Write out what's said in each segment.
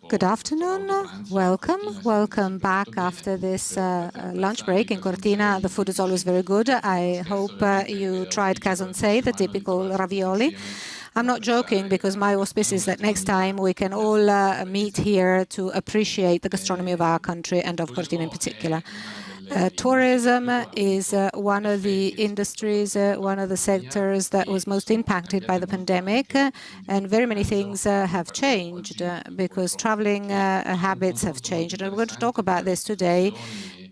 Good afternoon. Welcome back after this lunch break in Cortina. The food is always very good. I hope you tried casonzè, the typical ravioli. I'm not joking, because my auspice is that next time we can all meet here to appreciate the gastronomy of our country and of Cortina in particular. Tourism is one of the industries, one of the sectors that was most impacted by the pandemic, and very many things have changed because traveling habits have changed. And we're going to talk about this today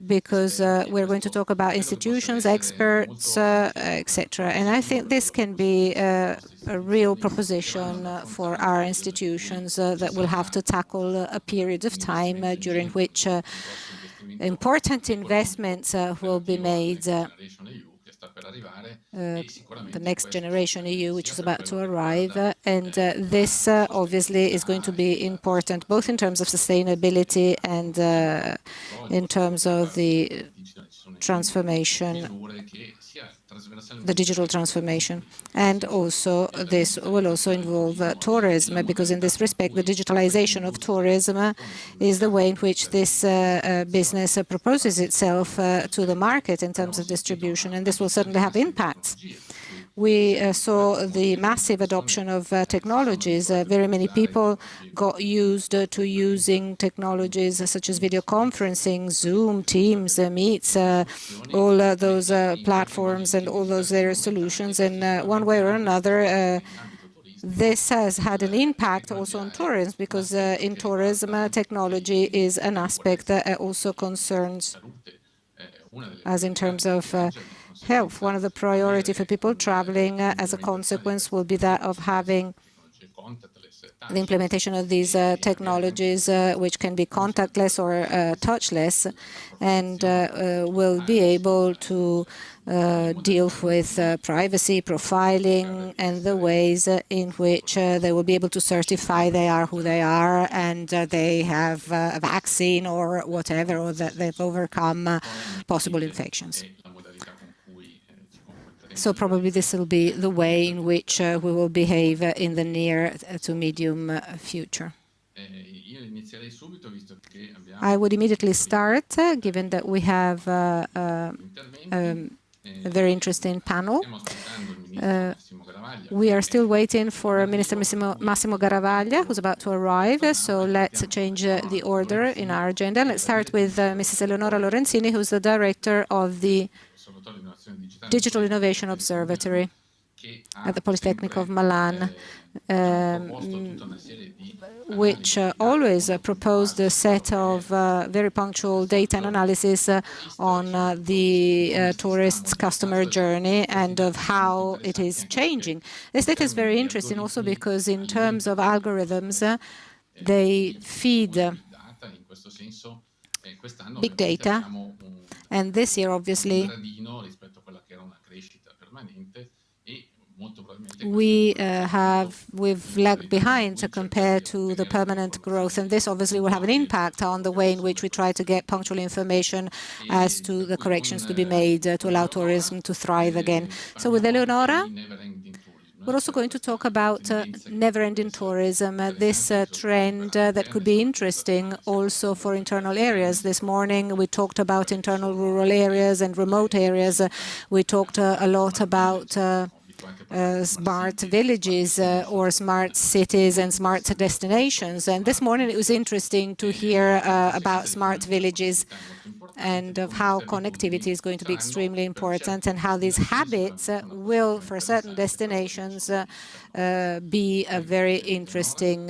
because we're going to talk about institutions, experts, etc. And I think this can be a real proposition for our institutions that will have to tackle a period of time during which important investments will be made. The next generation EU, which is about to arrive, and this obviously is going to be important both in terms of sustainability and in terms of the transformation, the digital transformation. And also this will also involve tourism, because in this respect the digitalization of tourism is the way in which this business proposes itself to the market in terms of distribution, and this will certainly have impacts. We saw the massive adoption of technologies. Very many people got used to using technologies such as video conferencing, Zoom, Teams, Meets, all those platforms and all those various solutions. And one way or another, this has had an impact also on tourism, because in tourism, technology is an aspect that also concerns us in terms of health. One of the priorities for people traveling as a consequence will be that of having the implementation of these technologies, which can be contactless or touchless, and will be able to deal with privacy, profiling, and the ways in which they will be able to certify they are who they are, and they have a vaccine or whatever, or that they've overcome possible infections. So probably this will be the way in which we will behave in the near to medium future. I would immediately start, given that we have a very interesting panel. We are still waiting for Minister Massimo Garavaglia, who's about to arrive, so let's change the order in our agenda. Let's start with Mrs. Eleonora Lorenzini, who's the director of the Digital Innovation Observatory at the Polytechnic of Milan, which always proposed a set of very punctual data and analysis on the tourist's customer journey and of how it is changing. This data is very interesting also because in terms of algorithms, they feed big data, and this year obviously we've lagged behind compared to the permanent growth, and this obviously will have an impact on the way in which we try to get punctual information as to the corrections to be made to allow tourism to thrive again. So with Eleonora, we're also going to talk about never-ending tourism, this trend that could be interesting also for internal areas. This morning we talked about internal rural areas and remote areas. We talked a lot about smart villages or smart cities and smart destinations. And this morning it was interesting to hear about smart villages and of how connectivity is going to be extremely important, and how these habits will, for certain destinations, be a very interesting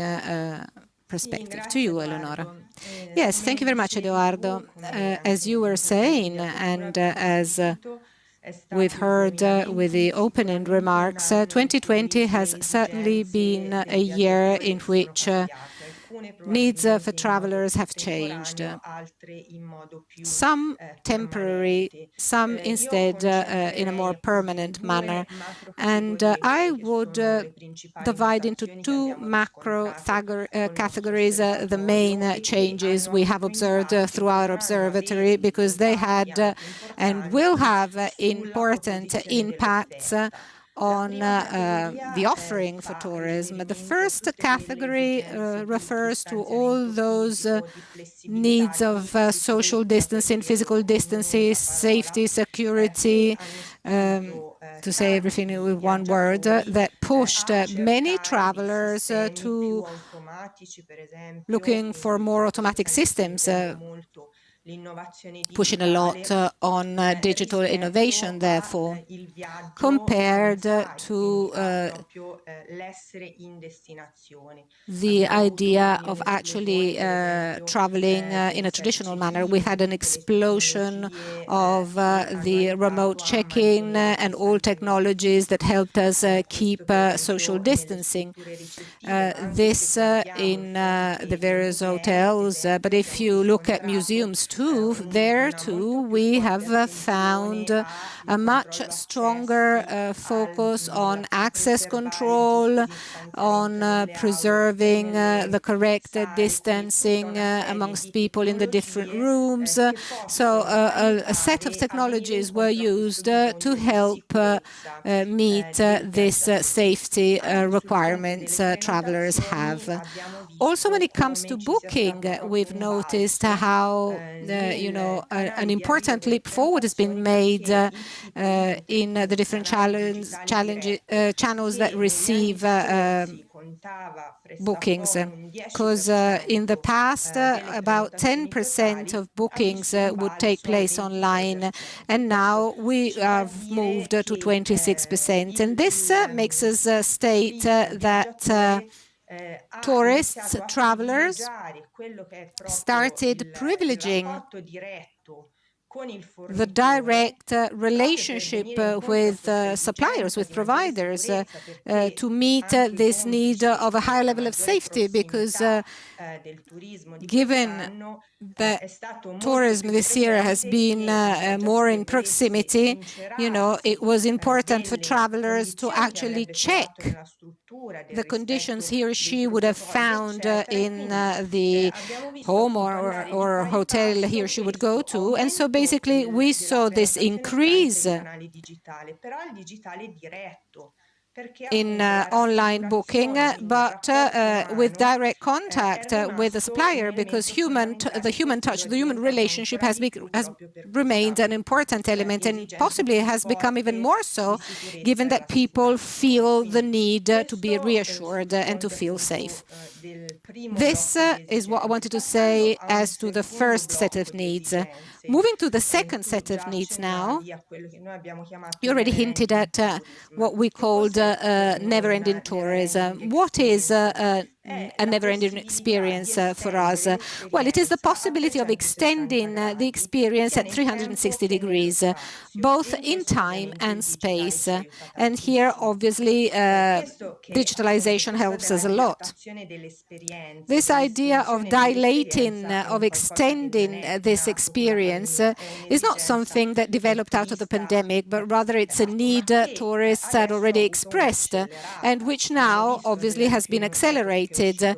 perspective. To you, Eleonora. Yes, thank you very much, Edoardo. As you were saying, and as we've heard with the opening remarks, 2020 has certainly been a year in which needs for travelers have changed. Some temporary, some instead in a more permanent manner. And I would divide into two macro categories the main changes we have observed through our observatory, because they had and will have important impacts on the offering for tourism. The first category refers to all those needs of social distancing, physical distancing, safety, security, to say everything with one word, that pushed many travelers to looking for more automatic systems, pushing a lot on digital innovation, therefore, compared to the idea of actually traveling in a traditional manner. We had an explosion of the remote check-in and all technologies that helped us keep social distancing. This in the various hotels, but if you look at museums too, there too we have found a much stronger focus on access control, on preserving the correct distancing amongst people in the different rooms. So a set of technologies were used to help meet this safety requirements travelers have. Also, when it comes to booking, we've noticed how an important leap forward has been made in the different channels that receive bookings, because in the past about 10% of bookings would take place online, and now we have moved to 26%, and this makes us state that tourists, travelers started privileging the direct relationship with suppliers, with providers, to meet this need of a higher level of safety, because given that tourism this year has been more in proximity, it was important for travelers to actually check the conditions he or she would have found in the home or hotel he or she would go to. And so basically we saw this increase in online booking, but with direct contact with the supplier, because the human touch, the human relationship has remained an important element, and possibly has become even more so, given that people feel the need to be reassured and to feel safe. This is what I wanted to say as to the first set of needs. Moving to the second set of needs now, you already hinted at what we called never-ending tourism. What is a never-ending experience for us? Well, it is the possibility of extending the experience at 360 degrees, both in time and space. And here, obviously, digitalization helps us a lot. This idea of dilating, of extending this experience is not something that developed out of the pandemic, but rather it's a need tourists had already expressed, and which now obviously has been accelerated.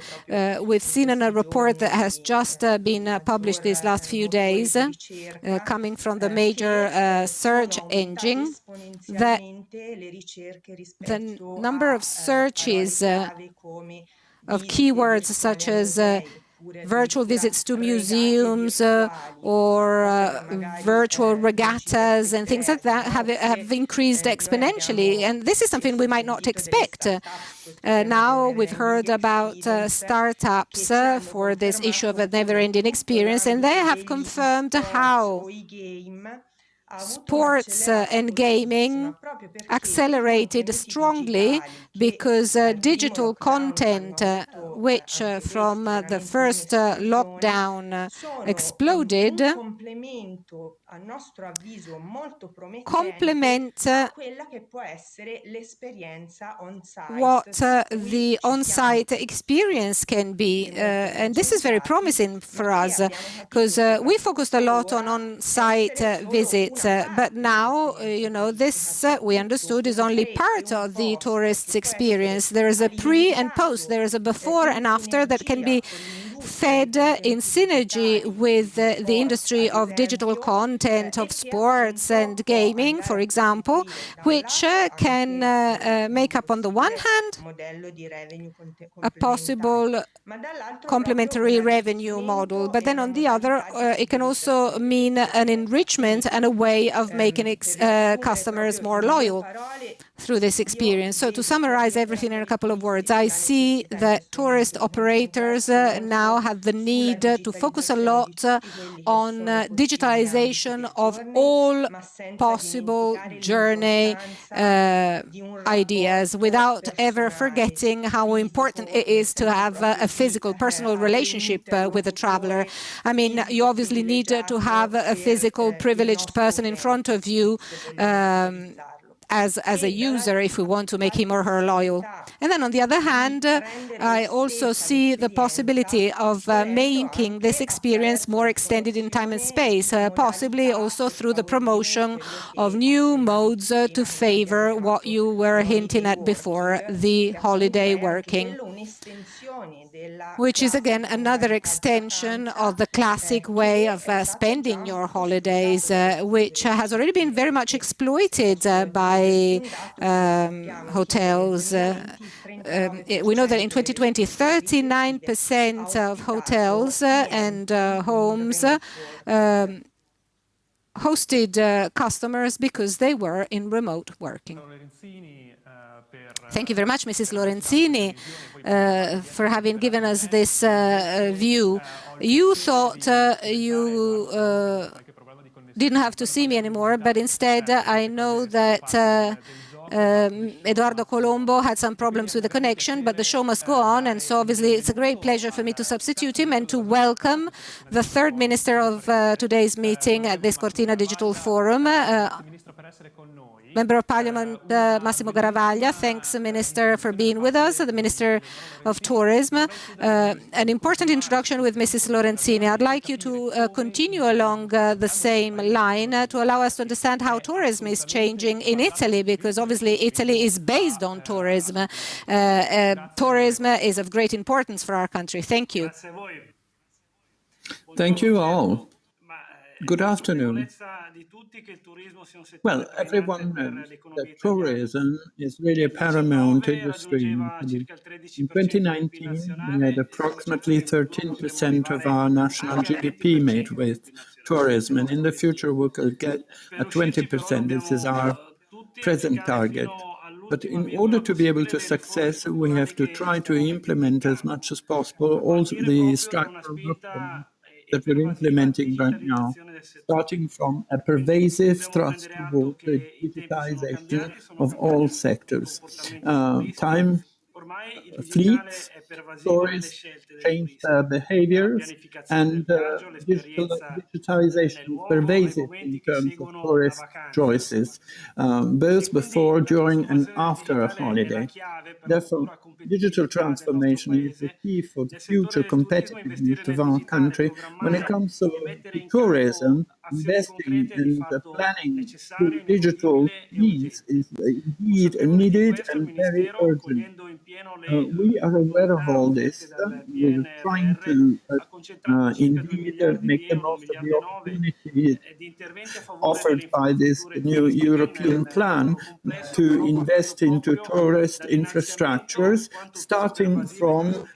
We've seen in a report that has just been published these last few days, coming from the major search engine, that the number of searches of keywords such as virtual visits to museums or virtual regattas and things like that have increased exponentially. And this is something we might not expect. Now we've heard about startups for this issue of a never-ending experience, and they have confirmed how sports and gaming accelerated strongly because digital content, which from the first lockdown exploded, complement what the on-site experience can be. And this is very promising for us, because we focused a lot on on-site visits, but now, this we understood is only part of the tourist's experience. There is a pre and post, there is a before and after that can be fed in synergy with the industry of digital content, of sports and gaming, for example, which can make up, on the one hand, a possible complementary revenue model, but then on the other, it can also mean an enrichment and a way of making customers more loyal through this experience. So to summarize everything in a couple of words, I see that tourist operators now have the need to focus a lot on digitalization of all possible journey ideas, without ever forgetting how important it is to have a physical, personal relationship with a traveler. I mean, you obviously need to have a physical, privileged person in front of you as a user if we want to make him or her loyal. And then on the other hand, I also see the possibility of making this experience more extended in time and space, possibly also through the promotion of new modes to favor what you were hinting at before, the holiday working, which is again another extension of the classic way of spending your holidays, which has already been very much exploited by hotels. We know that in 2020, 39% of hotels and homes hosted customers because they were in remote working. Thank you very much, Mrs. Lorenzini, for having given us this view. You thought you didn't have to see me anymore, but instead I know that Eduardo Colombo had some problems with the connection, but the show must go on, and so obviously it's a great pleasure for me to substitute him and to welcome the third minister of today's meeting at this Cortina Digital Forum, Member of Parliament Massimo Garavaglia. Thanks, Minister, for being with us, the Minister of Tourism. An important introduction with Mrs. Lorenzini. I'd like you to continue along the same line to allow us to understand how tourism is changing in Italy, because obviously Italy is based on tourism. Tourism is of great importance for our country. Thank you. Thank you all. Good afternoon. Well, everyone knows that tourism is really a paramount industry in Italy. In 2019, we had approximately 13% of our national GDP made with tourism, and in the future we could get a 20%. This is our present target. But in order to be able to success, we have to try to implement as much as possible all the structural reforms that we're implementing right now, starting from a pervasive thrust toward the digitization of all sectors. Time fleets, tourists change their behaviors, and digitization is pervasive in terms of tourist choices, both before, during, and after a holiday. Therefore, digital transformation is the key for the future competitiveness of our country when it comes to tourism. Investing and planning through digital means is indeed needed and very urgent. We are aware of all this. We're trying to indeed make the most of the opportunity offered by this new European plan to invest into tourist infrastructures, starting from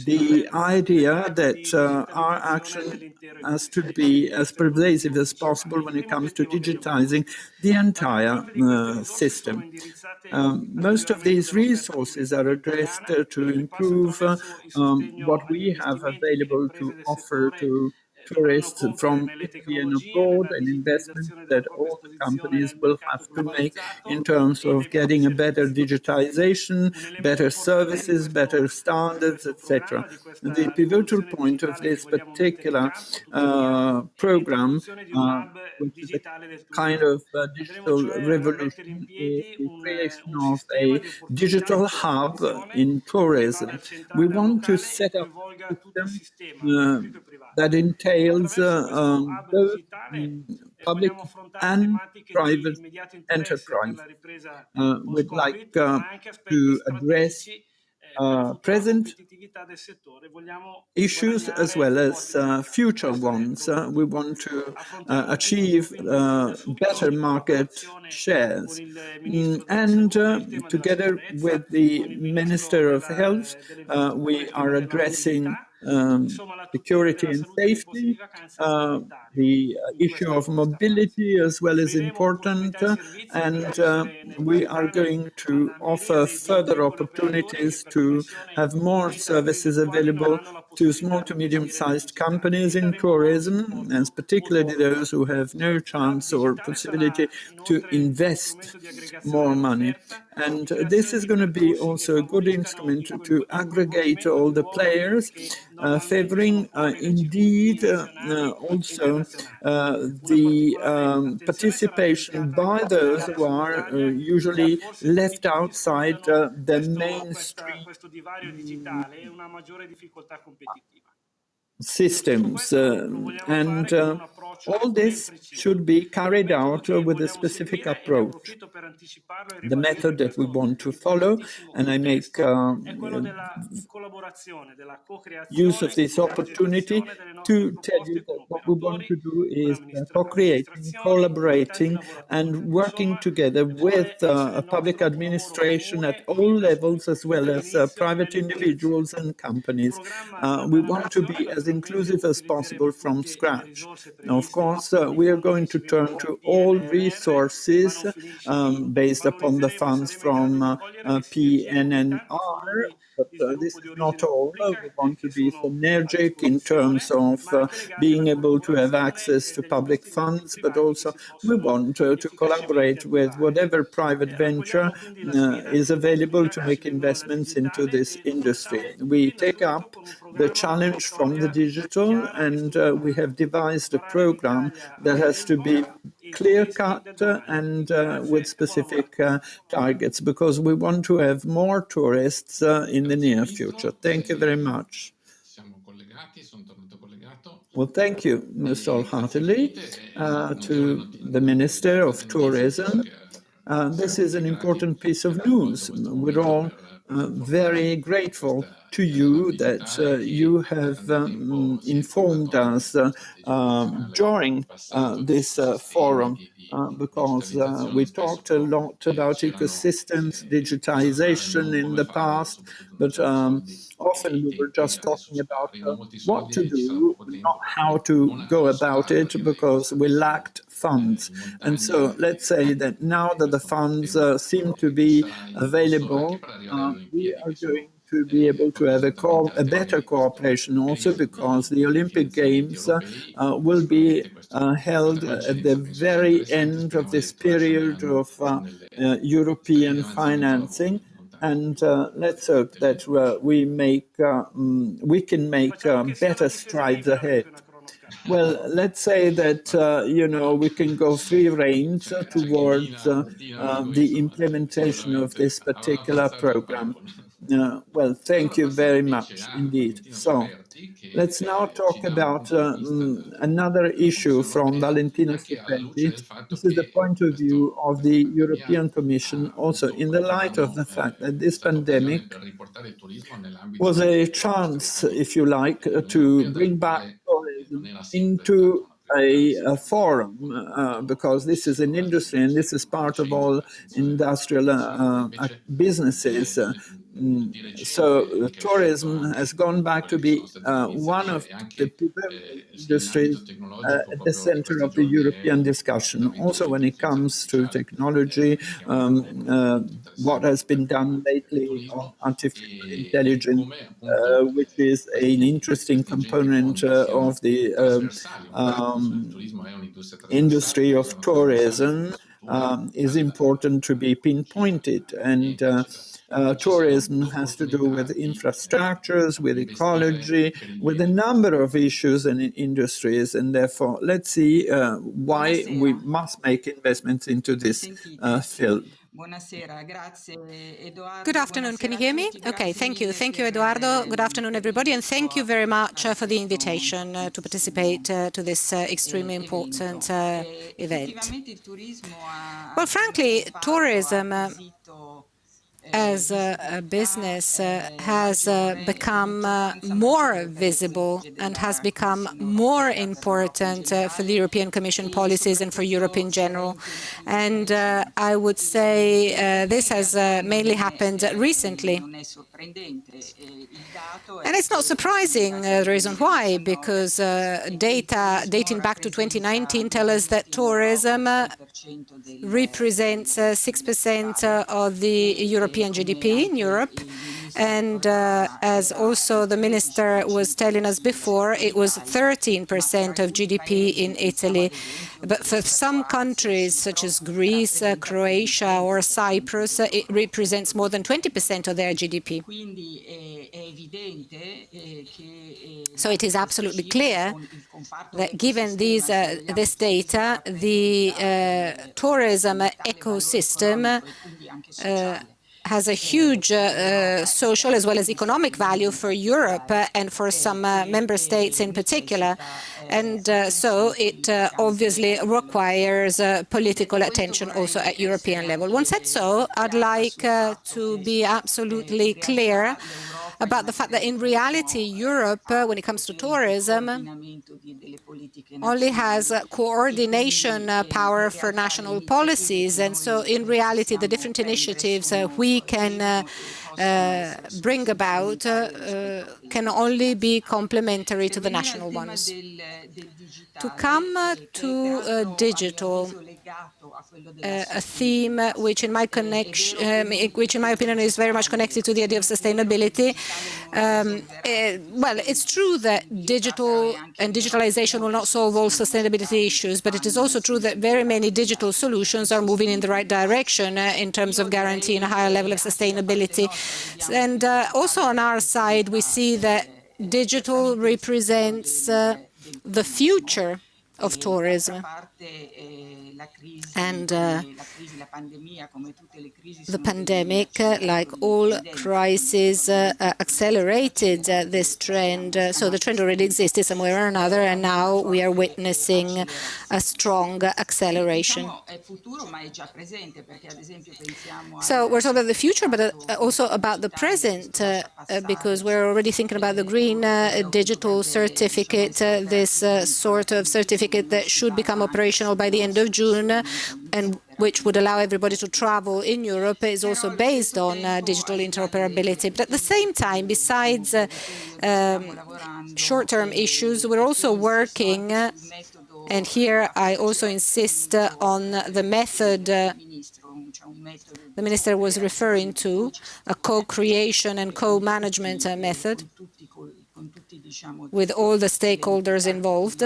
the idea that our action has to be as pervasive as possible when it comes to digitizing the entire system. Most of these resources are addressed to improve what we have available to offer to tourists from Italy and abroad, and investments that all the companies will have to make in terms of getting a better digitization, better services, better standards, etc. The pivotal point of this particular program, which is a kind of digital revolution, is the creation of a digital hub in tourism. We want to set up a system that entails both public and private enterprise. We'd like to address present issues as well as future ones. We want to achieve better market shares. And together with the Minister of Health, we are addressing security and safety. The issue of mobility as well is important, and we are going to offer further opportunities to have more services available to small to medium-sized companies in tourism, and particularly those who have no chance or possibility to invest more money. And this is going to be also a good instrument to aggregate all the players, favoring indeed also the participation by those who are usually left outside the mainstream systems. And all this should be carried out with a specific approach. The method that we want to follow, and I make use of this opportunity to tell you that what we want to do is co-creating, collaborating, and working together with public administration at all levels, as well as private individuals and companies. We want to be as inclusive as possible from scratch. Now, of course, we are going to turn to all resources based upon the funds from PNNR, but this is not all. We want to be synergic in terms of being able to have access to public funds, but also we want to collaborate with whatever private venture is available to make investments into this industry. We take up the challenge from the digital, and we have devised a program that has to be clear-cut and with specific targets, because we want to have more tourists in the near future. Thank you very much. Well, thank you, Mr. Hartley, to the Minister of Tourism. This is an important piece of news. We're all very grateful to you that you have informed us during this forum, because we talked a lot about ecosystems, digitalization in the past, but often we were just talking about what to do, not how to go about it, because we lacked funds. And so let's say that now that the funds seem to be available, we are going to be able to have a better cooperation also, because the Olympic Games will be held at the very end of this period of European financing. And let's hope that we can make better strides ahead. Well, let's say that we can go free range towards the implementation of this particular program. Well, thank you very much indeed. So let's now talk about another issue from Valentino Stupendi. This is the point of view of the European Commission, also in the light of the fact that this pandemic was a chance, if you like, to bring back tourism into a forum, because this is an industry and this is part of all industrial businesses. So tourism has gone back to be one of the predominant industries at the center of the European discussion. Also, when it comes to technology, what has been done lately on artificial intelligence, which is an interesting component of the industry of tourism, is important to be pinpointed. And tourism has to do with infrastructures, with ecology, with a number of issues and industries. And therefore, let's see why we must make investments into this field. Good afternoon. Can you hear me? Okay, thank you. Thank you, Eduardo. Good afternoon, everybody, and thank you very much for the invitation to participate to this extremely important event. Well, frankly, tourism as a business has become more visible and has become more important for the European Commission policies and for Europe in general. And I would say this has mainly happened recently. And it's not surprising, the reason why, because data dating back to 2019 tell us that tourism represents 6% of the European GDP in Europe. And as also the minister was telling us before, it was 13% of GDP in Italy. But for some countries, such as Greece, Croatia, or Cyprus, it represents more than 20% of their GDP. So it is absolutely clear that given this data, the tourism ecosystem has a huge social as well as economic value for Europe and for some member states in particular. And so it obviously requires political attention also at European level. Once said so, I'd like to be absolutely clear about the fact that in reality, Europe, when it comes to tourism, only has coordination power for national policies. And so in reality, the different initiatives we can bring about can only be complementary to the national ones. To come to digital, a theme which in my opinion is very much connected to the idea of sustainability. Well, it's true that digital and digitalization will not solve all sustainability issues, but it is also true that very many digital solutions are moving in the right direction in terms of guaranteeing a higher level of sustainability. And also on our side, we see that digital represents the future of tourism. And the pandemic, like all crises, accelerated this trend. So the trend already existed somewhere or another, and now we are witnessing a strong acceleration. So we're talking about the future, but also about the present, because we're already thinking about the green digital certificate, this sort of certificate that should become operational by the end of June, and which would allow everybody to travel in Europe, is also based on digital interoperability. But at the same time, besides short-term issues, we're also working, and here I also insist on the method the minister was referring to, a co-creation and co-management method with all the stakeholders involved,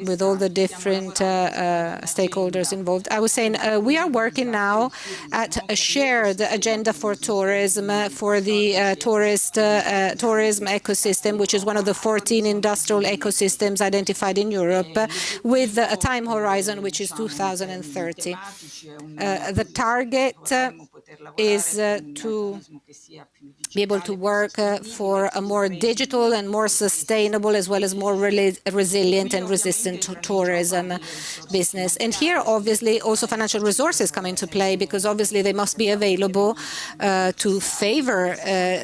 with all the different stakeholders involved. I was saying we are working now at a shared agenda for tourism, for the tourism ecosystem, which is one of the 14 industrial ecosystems identified in Europe, with a time horizon which is 2030. The target is to be able to work for a more digital and more sustainable, as well as more resilient and resistant to tourism business. And here, obviously, also financial resources come into play, because obviously they must be available to favor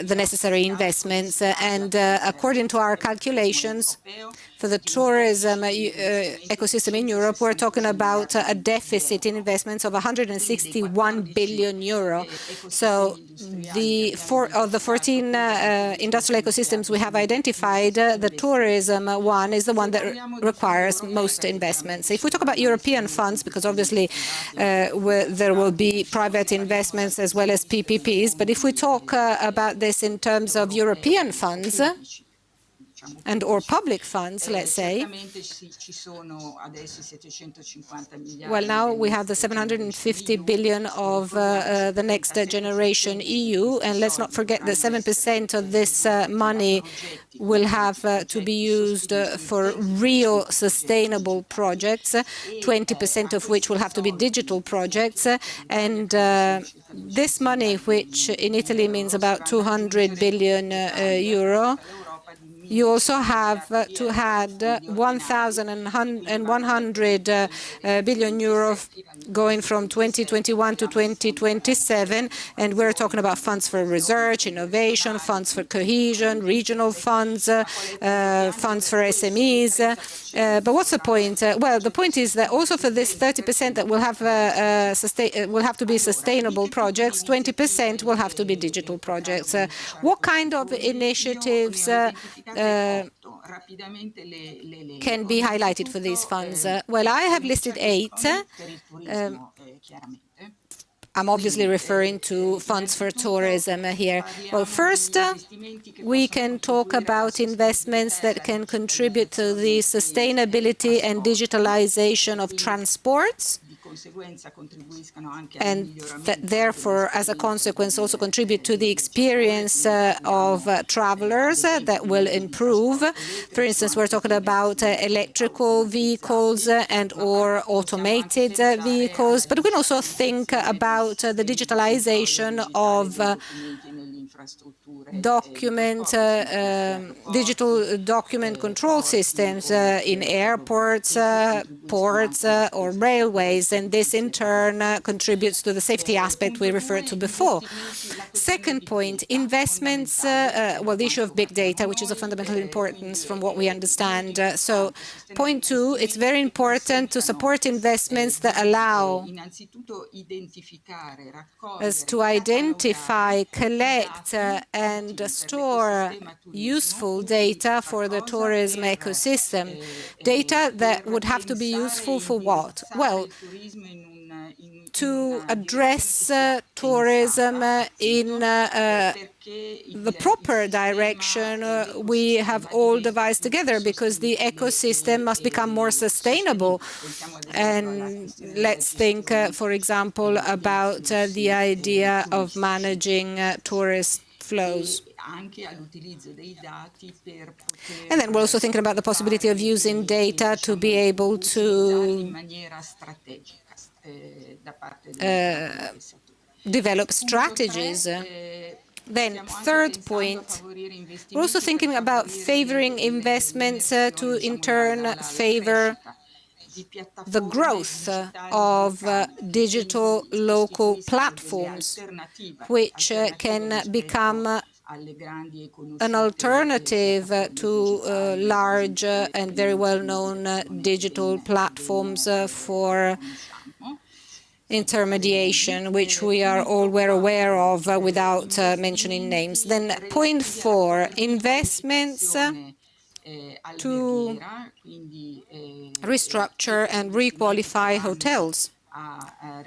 the necessary investments. And according to our calculations, for the tourism ecosystem in Europe, we're talking about a deficit in investments of 161 billion euro. So of the 14 industrial ecosystems we have identified, the tourism one is the one that requires most investments. If we talk about European funds, because obviously there will be private investments as well as PPPs, but if we talk about this in terms of European funds, or public funds, let's say. Well, now we have the 750 billion of the next generation EU, and let's not forget that 7% of this money will have to be used for real sustainable projects, 20% of which will have to be digital projects, and this money, which in Italy means about 200 billion euro, you also have to add 1,100 billion euro going from 2021 to 2027, and we're talking about funds for research, innovation, funds for cohesion, regional funds, funds for SMEs. But what's the point? Well, the point is that also for this 30% that will have to be sustainable projects, 20% will have to be digital projects. What kind of initiatives can be highlighted for these funds? Well, I have listed 8. I'm obviously referring to funds for tourism here. Well, first, we can talk about investments that can contribute to the sustainability and digitalization of transports, and that therefore, as a consequence, also contribute to the experience of travelers that will improve. For instance, we're talking about electrical vehicles and or automated vehicles, but we can also think about the digitalization of digital document control systems in airports, ports, or railways, and this in turn contributes to the safety aspect we referred to before. Second point, investments, well, the issue of big data, which is of fundamental importance from what we understand. So point 2, it's very important to support investments that allow us to identify, collect, and store useful data for the tourism ecosystem. Data that would have to be useful for what? Well, to address tourism in the proper direction we have all devised together, because the ecosystem must become more sustainable. And let's think, for example, about the idea of managing tourist flows. And then we're also thinking about the possibility of using data to be able to develop strategies. Then, third point, we're also thinking about favoring investments to, in turn, favor the growth of digital local platforms, which can become an alternative to large and very well-known digital platforms for intermediation, which we are all well aware of without mentioning names. Then point 4, investments to restructure and requalify hotels.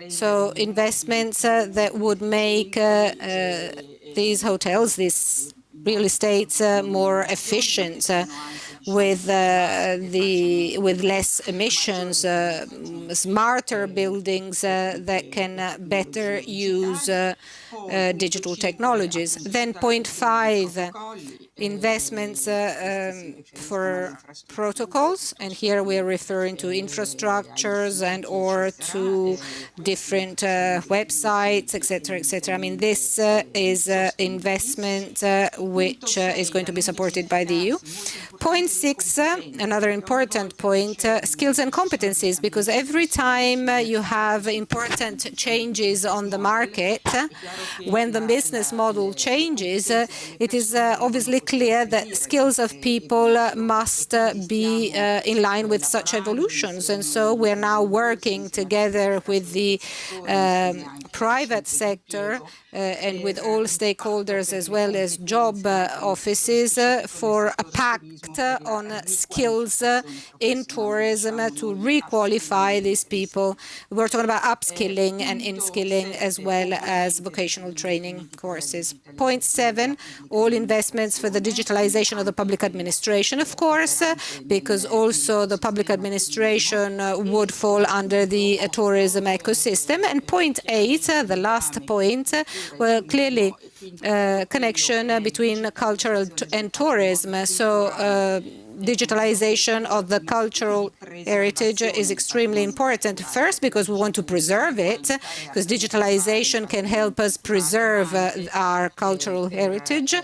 So investments that would make these hotels, these real estates, more efficient, with less emissions, smarter buildings that can better use digital technologies. Then point 5, investments for protocols, and here we are referring to infrastructures and or to different websites, etc., etc. I mean, this is investment which is going to be supported by the EU. Point 6, another important point, skills and competencies, because every time you have important changes on the market, when the business model changes, it is obviously clear that skills of people must be in line with such evolutions. And so we're now working together with the private sector and with all stakeholders as well as job offices for a pact on skills in tourism to requalify these people. We're talking about upskilling and inskilling as well as vocational training courses. Point 7, all investments for the digitalization of the public administration, of course, because also the public administration would fall under the tourism ecosystem. And point 8, the last point, well, clearly connection between culture and tourism. So digitalization of the cultural heritage is extremely important. First, because we want to preserve it, because digitalization can help us preserve our cultural heritage,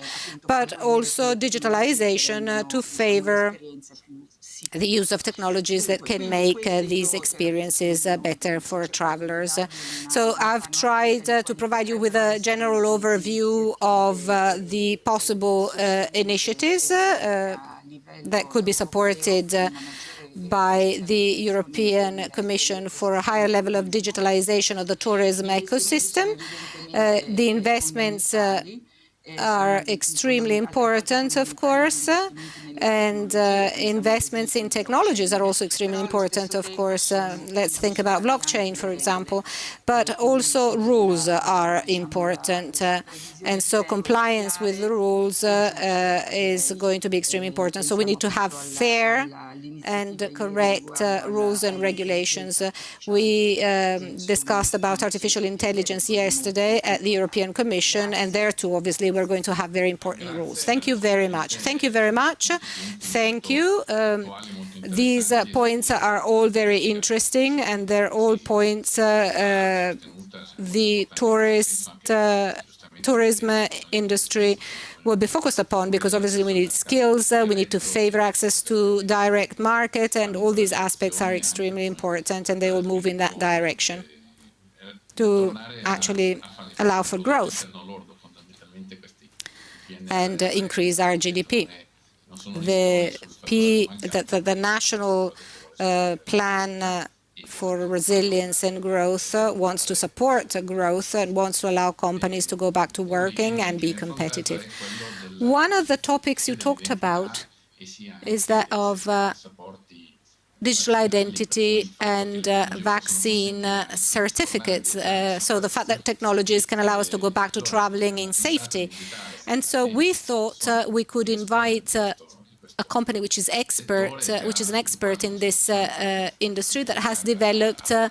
but also digitalization to favor the use of technologies that can make these experiences better for travelers. So I've tried to provide you with a general overview of the possible initiatives that could be supported by the European Commission for a higher level of digitalization of the tourism ecosystem. The investments are extremely important, of course, and investments in technologies are also extremely important, of course. Let's think about blockchain, for example, but also rules are important. And so compliance with the rules is going to be extremely important. So we need to have fair and correct rules and regulations. We discussed about artificial intelligence yesterday at the European Commission, and there too, obviously, we're going to have very important rules. Thank you very much. Thank you very much. Thank you. These points are all very interesting, and they're all points the tourism industry will be focused upon, because obviously we need skills, we need to favor access to direct market, and all these aspects are extremely important, and they will move in that direction to actually allow for growth and increase our GDP. The national plan for resilience and growth wants to support growth and wants to allow companies to go back to working and be competitive. One of the topics you talked about is that of digital identity and vaccine certificates. So the fact that technologies can allow us to go back to traveling in safety. And so we thought we could invite a company which is an expert in this industry, that has developed a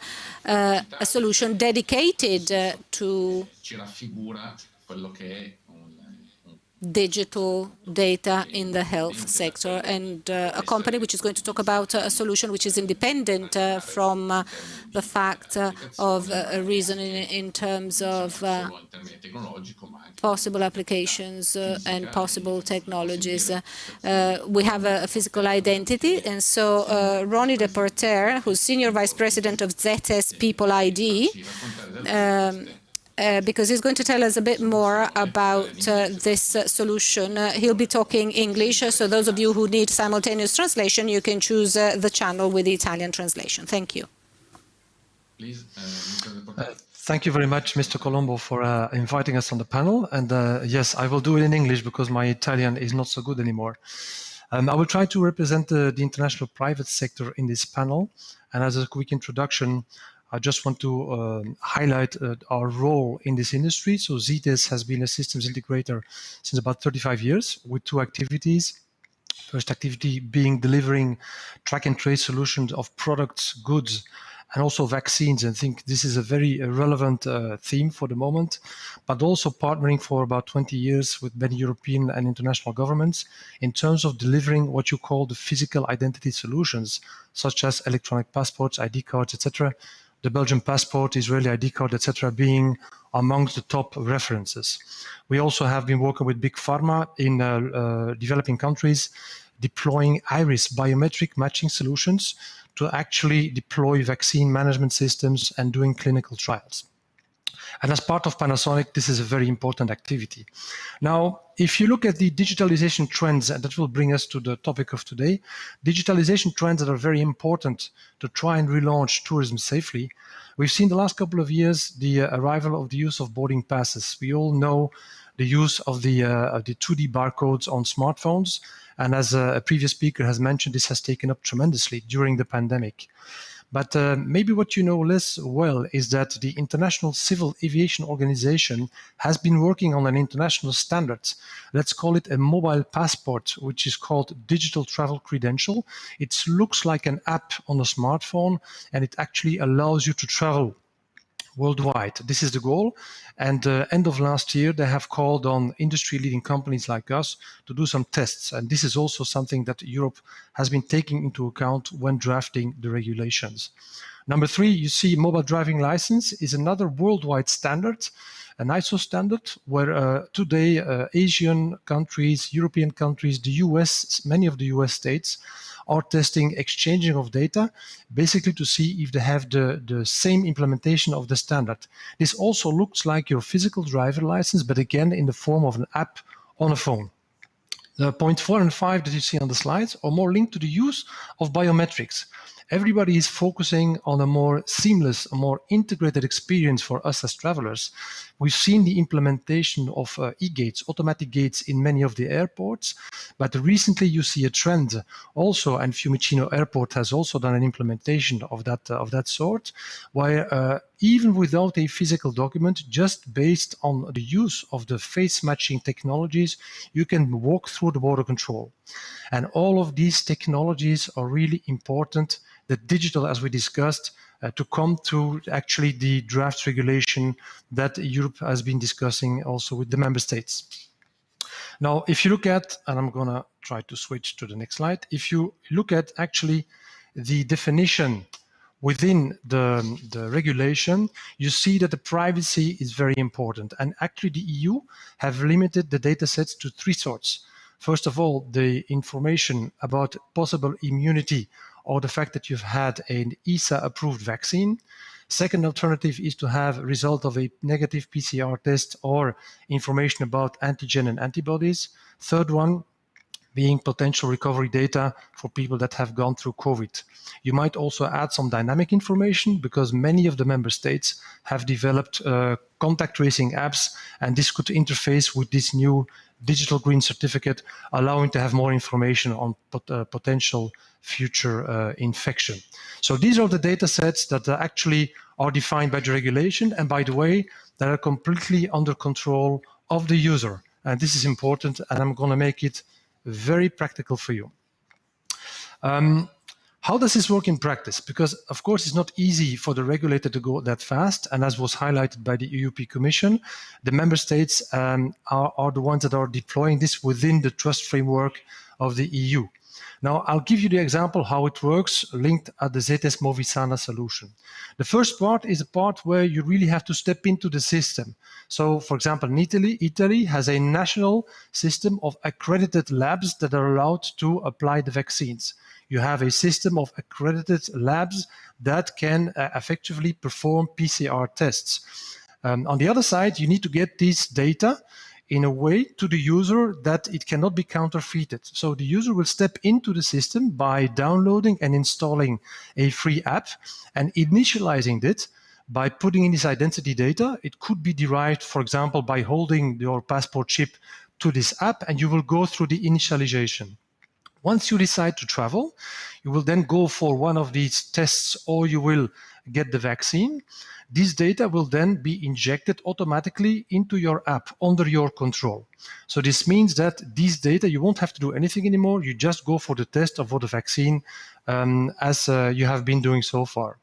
solution dedicated to digital data in the health sector, and a company which is going to talk about a solution which is independent from the fact of reasoning in terms of possible applications and possible technologies. We have a physical identity, and so Ronnie Deporter, who's Senior Vice President of ZS People ID, because he's going to tell us a bit more about this solution. He'll be talking English, so those of you who need simultaneous translation, you can choose the channel with the Italian translation. Thank you. Please, thank you very much, Mr. Colombo, for inviting us on the panel. And yes, I will do it in English because my Italian is not so good anymore. I will try to represent the international private sector in this panel. And as a quick introduction, I just want to highlight our role in this industry. So ZTES has been a systems integrator since about 35 years with two activities. First activity being delivering track and trace solutions of products, goods, and also vaccines. I think this is a very relevant theme for the moment, but also partnering for about 20 years with many European and international governments in terms of delivering what you call the physical identity solutions, such as electronic passports, ID cards, etc. The Belgian passport, Israeli ID card, etc., being amongst the top references. We also have been working with big pharma in developing countries, deploying iris biometric matching solutions to actually deploy vaccine management systems and doing clinical trials. And as part of Panasonic, this is a very important activity. Now, if you look at the digitalization trends, and that will bring us to the topic of today, digitalization trends that are very important to try and relaunch tourism safely. We've seen the last couple of years the arrival of the use of boarding passes. We all know the use of the 2D barcodes on smartphones. And as a previous speaker has mentioned, this has taken up tremendously during the pandemic. But maybe what you know less well is that the International Civil Aviation Organization has been working on an international standard. Let's call it a mobile passport, which is called Digital Travel Credential. It looks like an app on a smartphone, and it actually allows you to travel worldwide. This is the goal. And end of last year, they have called on industry-leading companies like us to do some tests. And this is also something that Europe has been taking into account when drafting the regulations. Number 3, you see mobile driving license is another worldwide standard, an ISO standard, where today Asian countries, European countries, the US, many of the US states are testing exchanging of data, basically to see if they have the same implementation of the standard. This also looks like your physical driver license, but again in the form of an app on a phone. The point 4 and 5 that you see on the slides are more linked to the use of biometrics. Everybody is focusing on a more seamless, a more integrated experience for us as travelers. We've seen the implementation of e-gates, automatic gates in many of the airports, but recently you see a trend also, and Fiumicino Airport has also done an implementation of that sort, where even without a physical document, just based on the use of the face matching technologies, you can walk through the border control. And all of these technologies are really important, the digital, as we discussed, to come to actually the draft regulation that Europe has been discussing also with the member states. Now, if you look at, and I'm going to try to switch to the next slide, if you look at actually the definition within the regulation, you see that the privacy is very important. And actually the EU have limited the data sets to 3 sorts. First of all, the information about possible immunity or the fact that you've had an ESA-approved vaccine. Second alternative is to have a result of a negative PCR test or information about antigen and antibodies. Third one being potential recovery data for people that have gone through COVID. You might also add some dynamic information because many of the member states have developed contact tracing apps, and this could interface with this new digital green certificate, allowing to have more information on potential future infection. So these are the data sets that actually are defined by the regulation, and by the way, that are completely under control of the user. And this is important, and I'm going to make it very practical for you. How does this work in practice? Because, of course, it's not easy for the regulator to go that fast. And as was highlighted by the EUP Commission, the member states are the ones that are deploying this within the trust framework of the EU. Now, I'll give you the example how it works linked at the ZS Movisana solution. The first part is a part where you really have to step into the system. So, for example, in Italy has a national system of accredited labs that are allowed to apply the vaccines. You have a system of accredited labs that can effectively perform PCR tests. On the other side, you need to get this data in a way to the user that it cannot be counterfeited. So the user will step into the system by downloading and installing a free app and initializing it by putting in this identity data. It could be derived, for example, by holding your passport chip to this app, and you will go through the initialization. Once you decide to travel, you will then go for one of these tests or you will get the vaccine. This data will then be injected automatically into your app under your control. So this means that these data, you won't have to do anything anymore. You just go for the test or for the vaccine as you have been doing so far.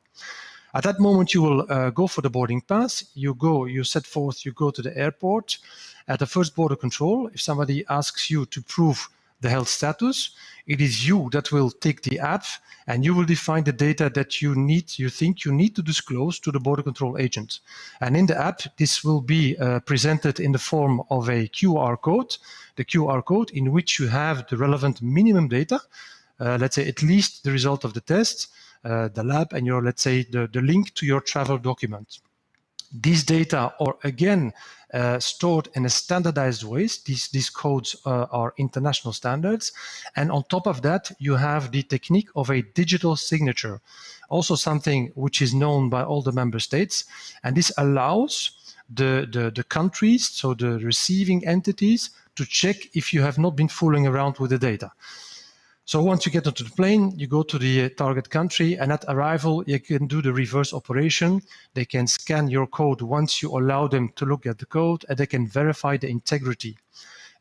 At that moment, you will go for the boarding pass. You set forth, you go to the airport. At the first border control, if somebody asks you to prove the health status, it is you that will take the app and you will define the data that you think you need to disclose to the border control agent. And in the app, this will be presented in the form of a QR code, the QR code in which you have the relevant minimum data, let's say at least the result of the test, the lab, and your, let's say, the link to your travel document. These data are again stored in a standardized way. These codes are international standards. And on top of that, you have the technique of a digital signature, also something which is known by all the member states. And this allows the countries, so the receiving entities, to check if you have not been fooling around with the data. So once you get onto the plane, you go to the target country, and at arrival, you can do the reverse operation. They can scan your code once you allow them to look at the code, and they can verify the integrity.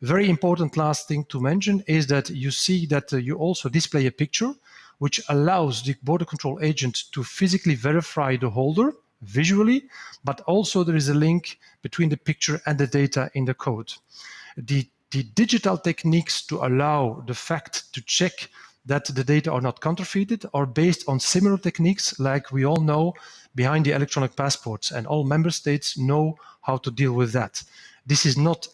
Very important last thing to mention is that you see that you also display a picture, which allows the border control agent to physically verify the holder visually, but also there is a link between the picture and the data in the code. The digital techniques to allow the fact to check that the data are not counterfeited are based on similar techniques like we all know behind the electronic passports, and all member states know how to deal with that. This is not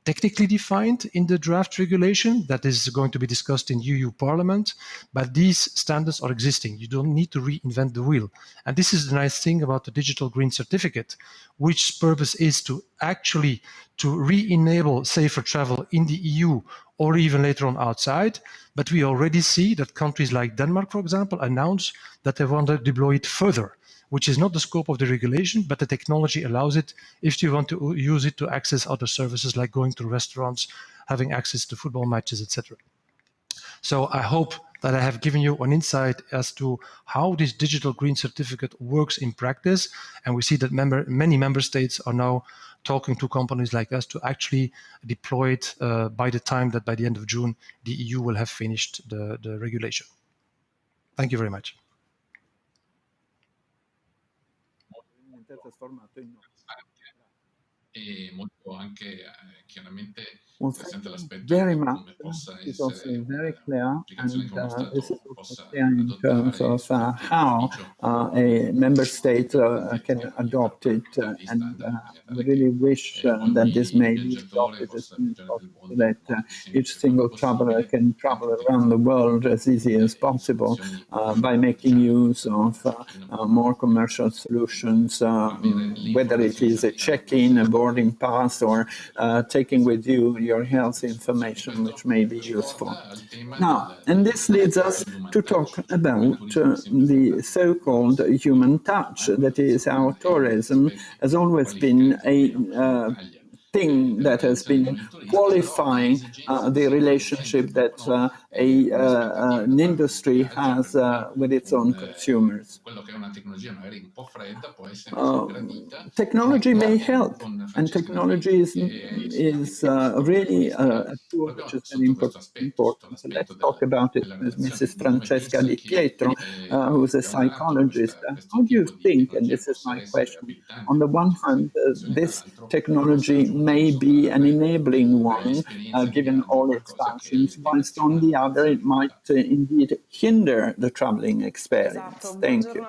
technically defined in the draft regulation that is going to be discussed in EU Parliament, but these standards are existing. You don't need to reinvent the wheel. And this is the nice thing about the digital green certificate, which purpose is to actually to re-enable safer travel in the EU or even later on outside. But we already see that countries like Denmark, for example, announce that they want to deploy it further, which is not the scope of the regulation, but the technology allows it if you want to use it to access other services like going to restaurants, having access to football matches, etc. So I hope that I have given you an insight as to how this digital green certificate works in practice. And we see that many member states are now talking to companies like us to actually deploy it by the time that by the end of June, the EU will have finished the regulation. Thank you very much. Well, thank you very much. It's also very clear, and this is also clear in terms of how a member state can adopt it, and we really wish that this may be adopted as soon as possible, so that each single traveler can travel around the world as easy as possible by making use of more commercial solutions, whether it is a check-in, a boarding pass, or taking with you your health information, which may be useful. Now, and this leads us to talk about the so-called human touch, that is, how tourism has always been a thing that has been qualifying the relationship that an industry has with its own consumers. Technology may help, and technology is really a tool which is very important. So let's talk about it with Mrs. Francesca Di Pietro, who's a psychologist. How do you think, and this is my question, on the one hand, this technology may be an enabling one, given all its functions, whilst on the other, it might indeed hinder the traveling experience? Thank you.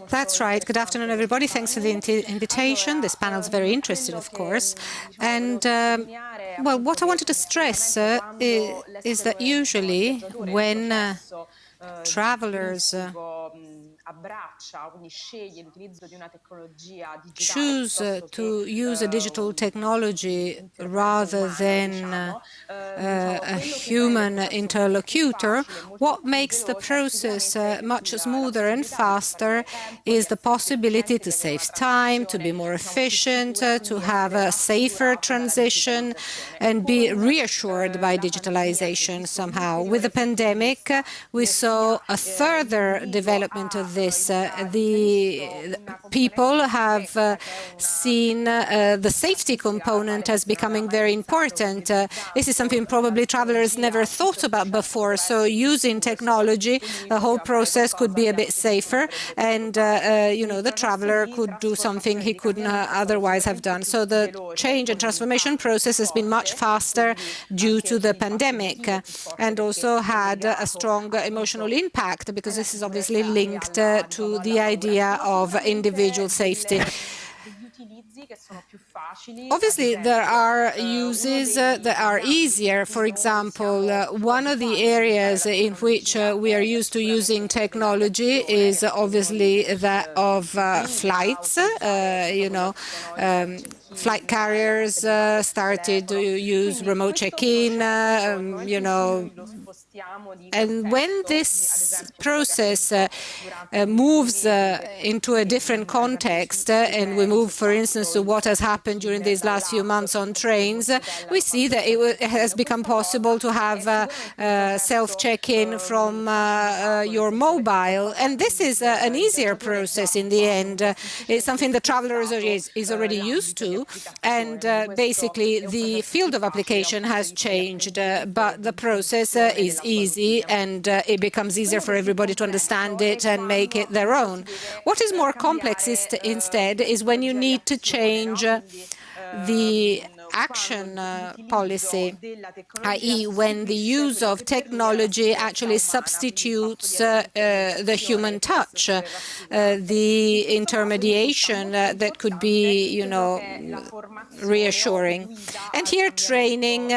That's right. Good afternoon, everybody. Thanks for the invitation. This panel is very interesting, of course. And, well, what I wanted to stress is that usually when travelers choose to use a digital technology rather than a human interlocutor, what makes the process much smoother and faster is the possibility to save time, to be more efficient, to have a safer transition, and be reassured by digitalization somehow. With the pandemic, we saw a further development of this. The people have seen the safety component as becoming very important. This is something probably travelers never thought about before. So using technology, the whole process could be a bit safer, and you know, the traveler could do something he couldn't otherwise have done. So the change and transformation process has been much faster due to the pandemic, and also had a strong emotional impact, because this is obviously linked to the idea of individual safety. Obviously, there are uses that are easier. For example, one of the areas in which we are used to using technology is obviously that of flights. You know, flight carriers started to use remote check-in, you know, and when this process moves into a different context, and we move, for instance, to what has happened happened during these last few months on trains, we see that it has become possible to have self-check-in from your mobile. And this is an easier process in the end. It's something the traveler is already used to. And basically, the field of application has changed, but the process is easy, and it becomes easier for everybody to understand it and make it their own. What is more complex instead is when you need to change the action policy, i.e. when the use of technology actually substitutes the human touch, the intermediation that could be, reassuring. And here training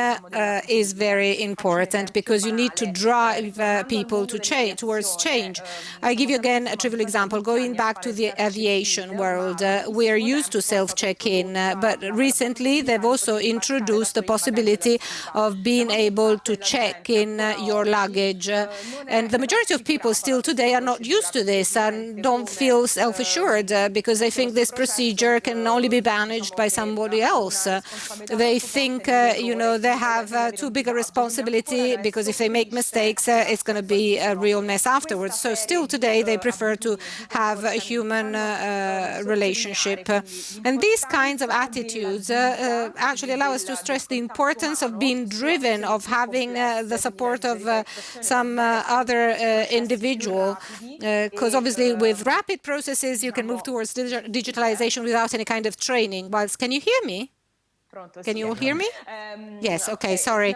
is very important, because you need to drive people to change, towards change. I give you again a trivial example. Going back to the aviation world, we are used to self-check-in, but recently they've also introduced the possibility of being able to check in your luggage. And the majority of people still today are not used to this and don't feel self-assured because they think this procedure can only be managed by somebody else. They think, they have too big a responsibility, because if they make mistakes, it's going to be a real mess afterwards. So still today, they prefer to have a human relationship. And these kinds of attitudes actually allow us to stress the importance of being driven, of having the support of some other individual, because obviously with rapid processes, you can move towards digitalization without any kind of training. Whilst, can you hear me? Can you all hear me? Yes, okay, sorry.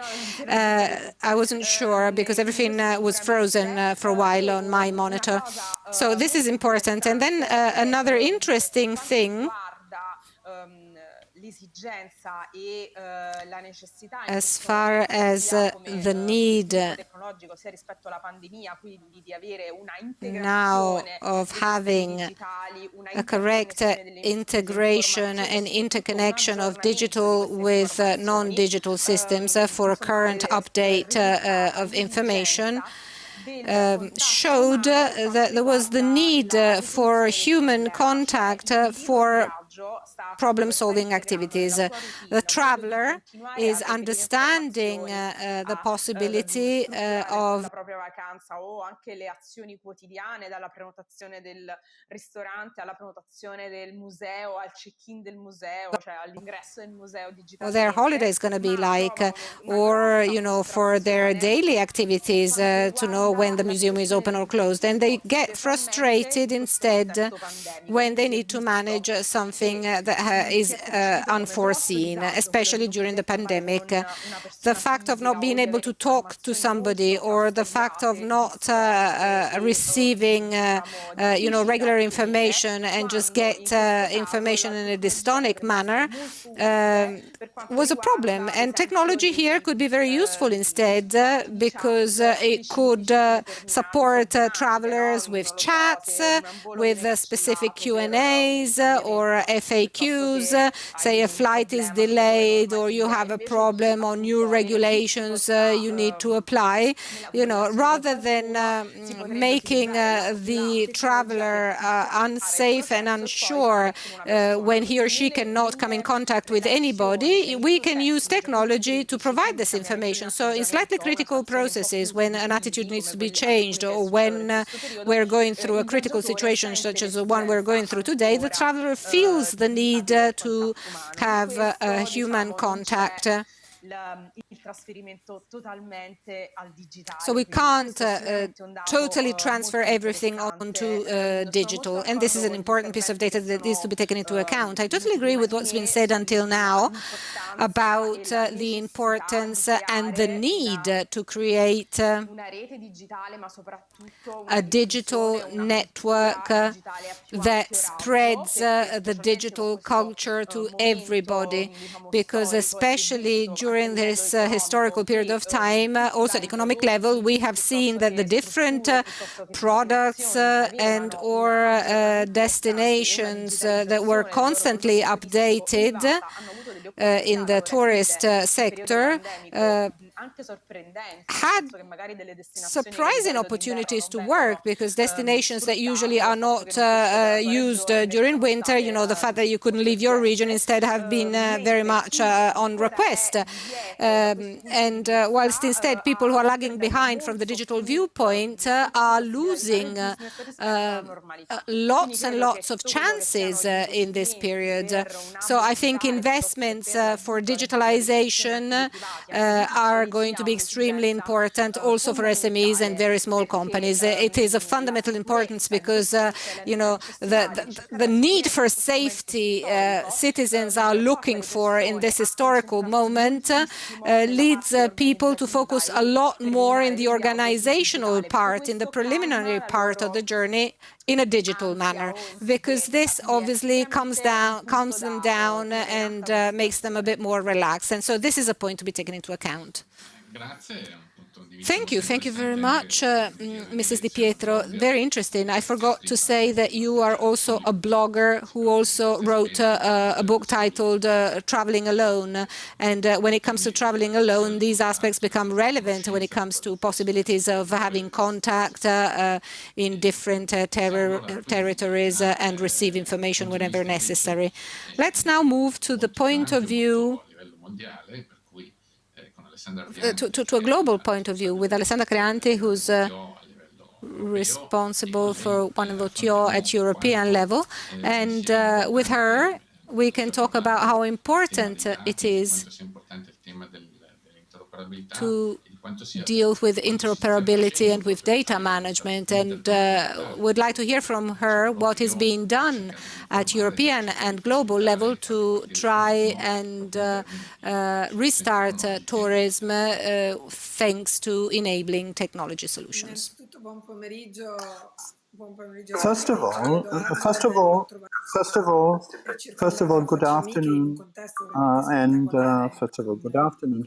I wasn't sure because everything was frozen for a while on my monitor. So this is important. And then another interesting thing, as far as the need now of having a correct integration and interconnection of digital with non-digital systems for a current update of information, showed that there was the need for human contact for problem-solving activities. The traveler is understanding the possibility of what their holiday is going to be like, or, for their daily activities, to know when the museum is open or closed. And they get frustrated instead when they need to manage something that is unforeseen, especially during the pandemic. The fact of not being able to talk to somebody, or the fact of not receiving, regular information and just get information in a dystonic manner was a problem. And technology here could be very useful instead, because it could support travelers with chats, with specific Q&As or FAQs. Say a flight is delayed, or you have a problem on new regulations you need to apply, rather than making the traveler unsafe and unsure when he or she cannot come in contact with anybody. We can use technology to provide this information. So in slightly critical processes, when an attitude needs to be changed, or when we're going through a critical situation such as the one we're going through today, the traveler feels the need to have human contact. So we can't totally transfer everything onto digital, and this is an important piece of data that needs to be taken into account. I totally agree with what's been said until now about the importance and the need to create a digital network that spreads the digital culture to everybody, because especially during this historical period of time, also at economic level, we have seen that the different products and or destinations that were constantly updated in the tourist sector had surprising opportunities to work, because destinations that usually are not used during winter, the fact that you couldn't leave your region, instead have been very much on request. And whilst instead people who are lagging behind from the digital viewpoint are losing lots and lots of chances in this period. So I think investments for digitalization are going to be extremely important also for SMEs and very small companies. It is of fundamental importance because, the need for safety citizens are looking for in this historical moment leads people to focus a lot more in the organizational part, in the preliminary part of the journey, in a digital manner, because this obviously calms them down and makes them a bit more relaxed. And so this is a point to be taken into account. Thank you very much, Mrs. Di Pietro. Very interesting. I forgot to say that you are also a blogger who also wrote a book titled Traveling Alone. And when it comes to traveling alone, these aspects become relevant when it comes to possibilities of having contact in different territories and receive information whenever necessary. Let's now move to the point of view to a global point of view with Alessandra Creanti, who's responsible for One WTO at European level. And with her, we can talk about how important it is to deal with interoperability and with data management, and would like to hear from her what is being done at European and global level to try and restart tourism thanks to enabling technology solutions. First of all, good afternoon,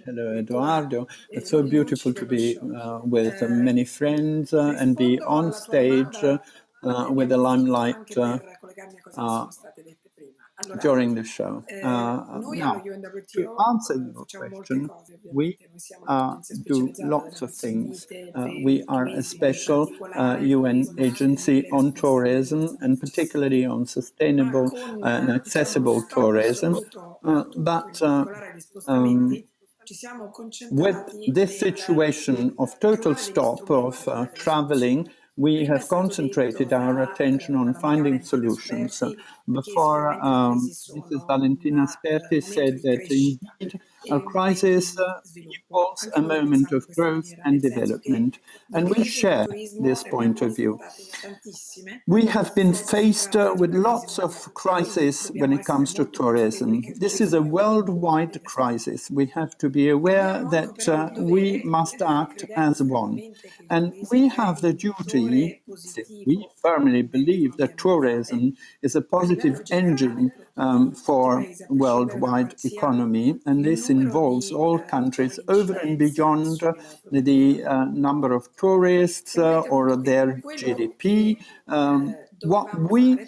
hello, Eduardo. It's so beautiful to be with many friends and be on stage with the limelight during the show. Now, to answer your question, we do lots of things. We are a special UN agency on tourism, and particularly on sustainable and accessible tourism. But with this situation of total stop of traveling, we have concentrated our attention on finding solutions. Before, Mrs. Valentina Sperti said that indeed a crisis equals a moment of growth and development, and we share this point of view. We have been faced with lots of crises when it comes to tourism. This is a worldwide crisis. We have to be aware that we must act as one. And we have the duty, we firmly believe that tourism is a positive engine for worldwide economy, and this involves all countries over and beyond the number of tourists or their GDP. What we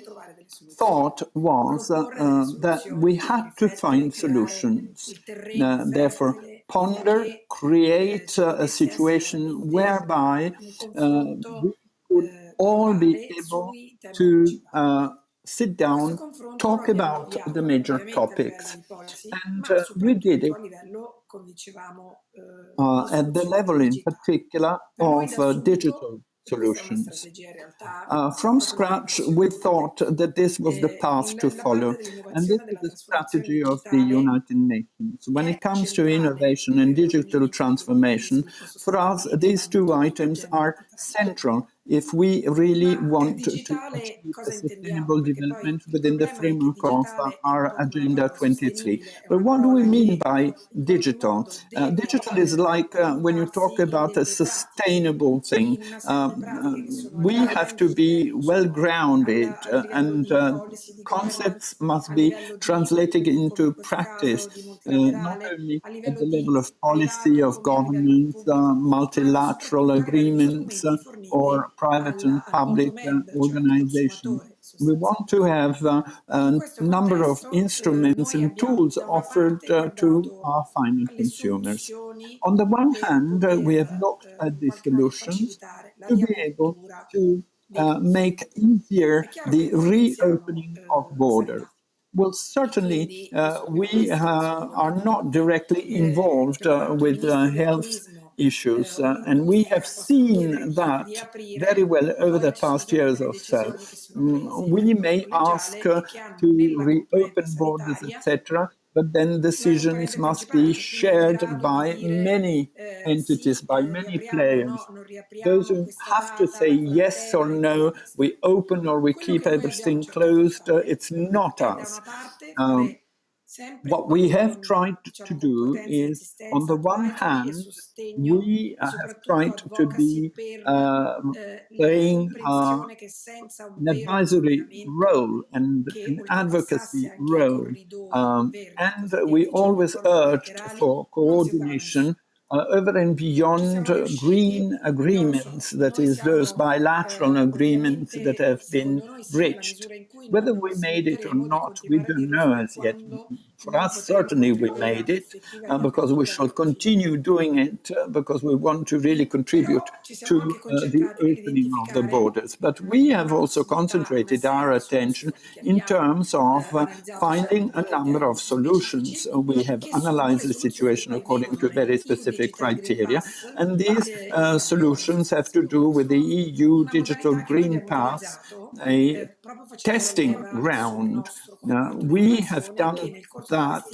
thought was that we had to find solutions. Therefore, ponder, create a situation whereby we could all be able to sit down, talk about the major topics. And we did it at the level in particular of digital solutions. From scratch, we thought that this was the path to follow, and this is the strategy of the United Nations. When it comes to innovation and digital transformation, for us, these two items are central if we really want to achieve a sustainable development within the framework of our Agenda 23. But what do we mean by digital? Digital is like when you talk about a sustainable thing, we have to be well grounded and concepts must be translated into practice, not only at the level of policy, of governance, multilateral agreements, or private and public organizations. We want to have a number of instruments and tools offered to our final consumers. On the one hand, we have looked at the solutions to be able to make easier the reopening of borders. Well, certainly, we are not directly involved with health issues, and we have seen that very well over the past years or so. We may ask to reopen borders, etc., but then decisions must be shared by many entities, by many players. Those who have to say yes or no, we open or we keep everything closed, it's not us. What we have tried to do is, on the one hand, we have tried to be playing an advisory role and an advocacy role. And we always urged for coordination over and beyond green agreements, that is, those bilateral agreements that have been reached. Whether we made it or not, we don't know as yet. For us, certainly we made it, because we shall continue doing it, because we want to really contribute to the opening of the borders. But we have also concentrated our attention in terms of finding a number of solutions. We have analyzed the situation according to very specific criteria, and these solutions have to do with the EU Digital Green Pass, a testing ground. We have done that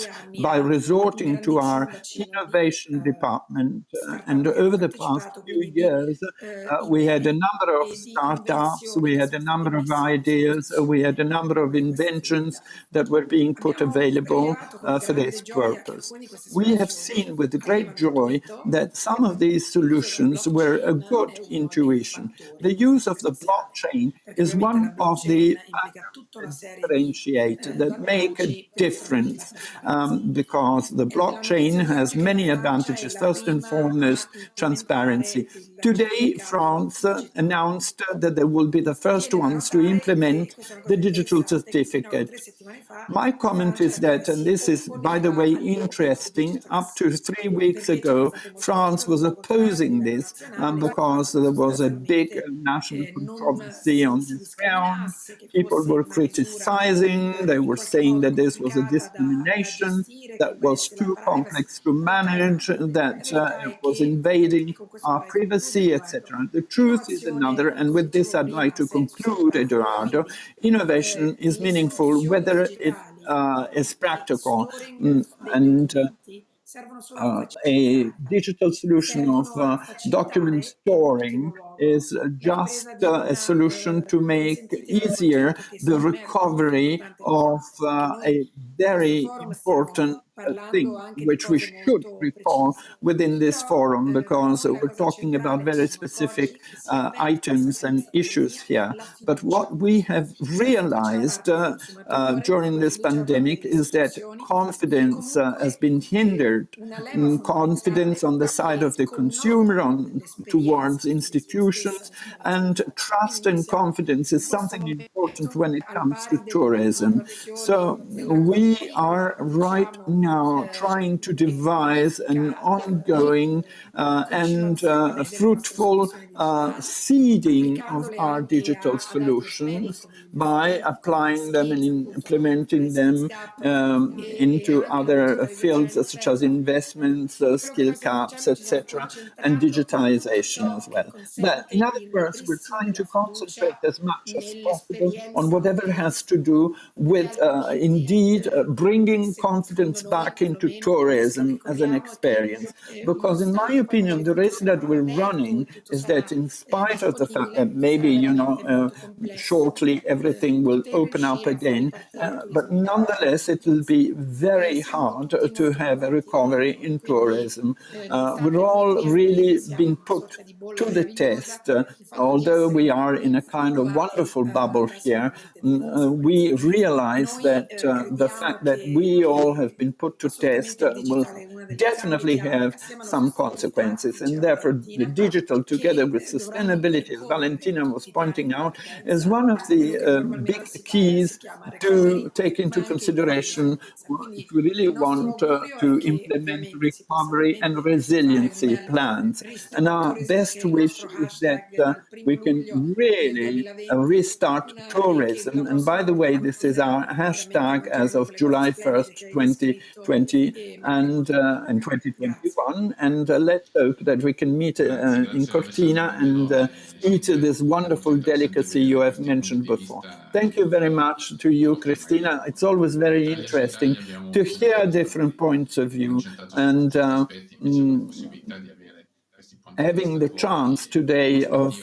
by resorting to our innovation department. And over the past few years, we had a number of startups, we had a number of ideas, we had a number of inventions that were being put available for this purpose. We have seen with great joy that some of these solutions were a good intuition. The use of the blockchain is one of the factors that differentiate, that make a difference, because the blockchain has many advantages. First and foremost, transparency. Today, France announced that they will be the first ones to implement the digital certificate. My comment is that, and this is, by the way, interesting, up to 3 weeks ago, France was opposing this because there was a big national controversy on this ground. People were criticizing, they were saying that this was a discrimination, that was too complex to manage, that it was invading our privacy, etc. The truth is another, and with this I'd like to conclude, Eduardo. Innovation is meaningful whether it is practical, and a digital solution of document storing is just a solution to make easier the recovery of a very important thing, which we should recall within this forum, because we're talking about very specific items and issues here. But what we have realized during this pandemic is that confidence has been hindered. Confidence on the side of the consumer, towards institutions, and trust and confidence is something important when it comes to tourism. So we are right now trying to devise an ongoing and fruitful seeding of our digital solutions by applying them and implementing them into other fields such as investments, skill caps, etc., and digitalization as well. But in other words, we're trying to concentrate as much as possible on whatever has to do with indeed bringing confidence back into tourism as an experience. Because in my opinion, the race that we're running is that in spite of the fact that maybe, shortly everything will open up again, but nonetheless it will be very hard to have a recovery in tourism. We're all really being put to the test test, although we are in a kind of wonderful bubble here, we realize that the fact that we all have been put to test will definitely have some consequences. And therefore, the digital, together with sustainability, as Valentina was pointing out, is one of the big keys to take into consideration if we really want to implement recovery and resiliency plans. And our best wish is that we can really restart tourism. And by the way, this is our hashtag as of July 1st, 2020 and 2021. And let's hope that we can meet in Cortina and eat this wonderful delicacy you have mentioned before. Thank you very much to you, Cristina. It's always very interesting to hear different points of view. And having the chance today of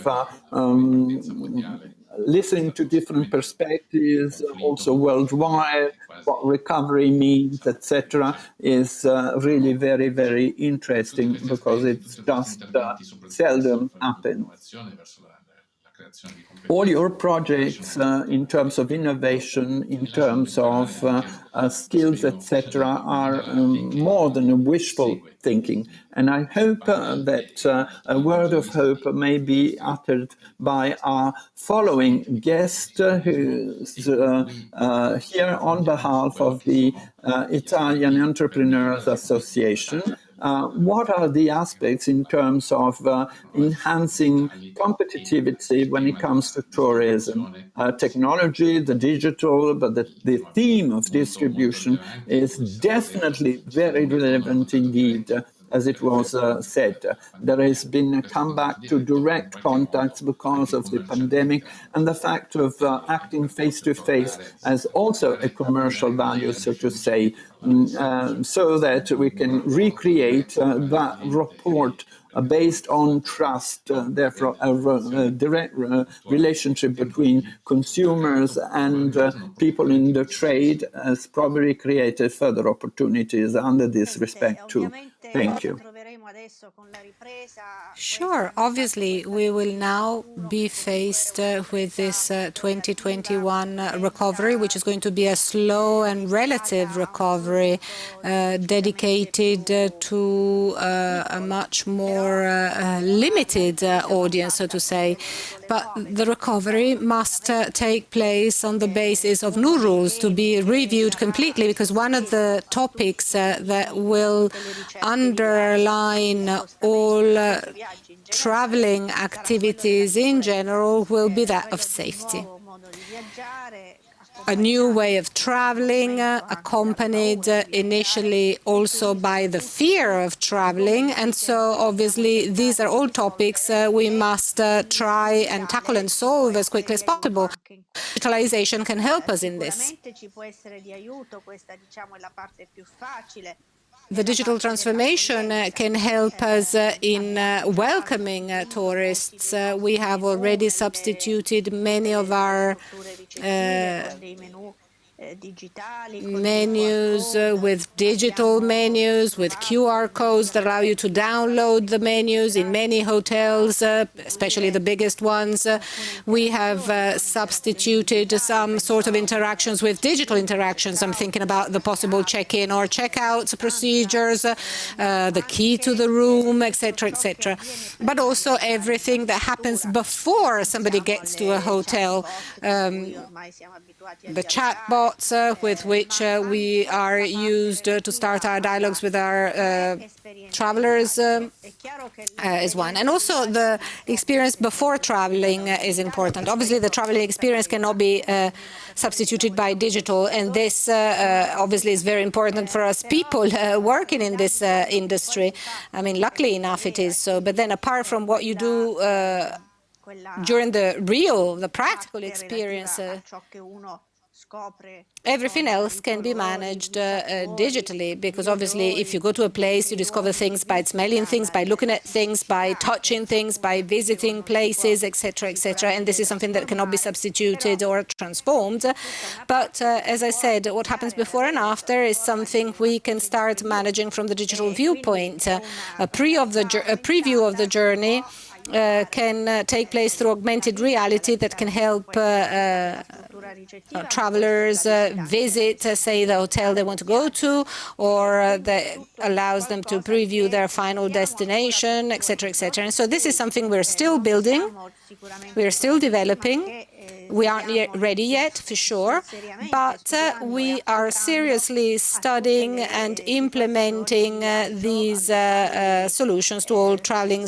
listening to different perspectives, also worldwide, what recovery means, etc., is really very, very interesting because it's just seldom happens. All your projects in terms of innovation, in terms of skills, etc., are more than a wishful thinking. And I hope that a word of hope may be uttered by our following guest, who's here on behalf of the Italian Entrepreneurs Association. What are the aspects in terms of enhancing competitivity when it comes to tourism? Technology, the digital, but the theme of distribution is definitely very relevant indeed. As it was said, there has been a comeback to direct contacts because of the pandemic, and the fact of acting face-to-face as also a commercial value, so to say, so that we can recreate that rapport based on trust, therefore a direct relationship between consumers and people in the trade has probably created further opportunities under this respect too. Thank you. Sure. Obviously, we will now be faced with this 2021 recovery, which is going to be a slow and relative recovery dedicated to a much more limited audience, so to say. But the recovery must take place on the basis of new rules to be reviewed completely, because one of the topics that will underline all traveling activities in general will be that of safety. A new way of traveling, accompanied initially also by the fear of traveling. And so obviously these are all topics we must try and tackle and solve as quickly as possible. Digitalization can help us in this. The digital transformation can help us in welcoming tourists. We have already substituted many of our menus with digital menus, with QR codes that allow you to download the menus in many hotels, especially the biggest ones. We have substituted some sort of interactions with digital interactions. I'm thinking about the possible check-in or check-out procedures, the key to the room, etc., etc. But also everything that happens before somebody gets to a hotel. The chatbots with which we are used to start our dialogues with our travelers is one. And also the experience before traveling is important. Obviously, the traveling experience cannot be substituted by digital, and this obviously is very important for us people working in this industry. I mean, luckily enough it is so. But then apart from what you do during the practical experience, everything else can be managed digitally, because obviously if you go to a place, you discover things by smelling things, by looking at things, by touching things, by visiting places, etc., etc. And this is something that cannot be substituted or transformed. But as I said, what happens before and after is something we can start managing from the digital viewpoint. A preview of the journey can take place through augmented reality that can help travelers visit, say, the hotel they want to go to, or that allows them to preview their final destination, etc., etc. And so this is something we're still building, we're still developing. We aren't yet ready yet, for sure, but we are seriously studying and implementing these solutions to all traveling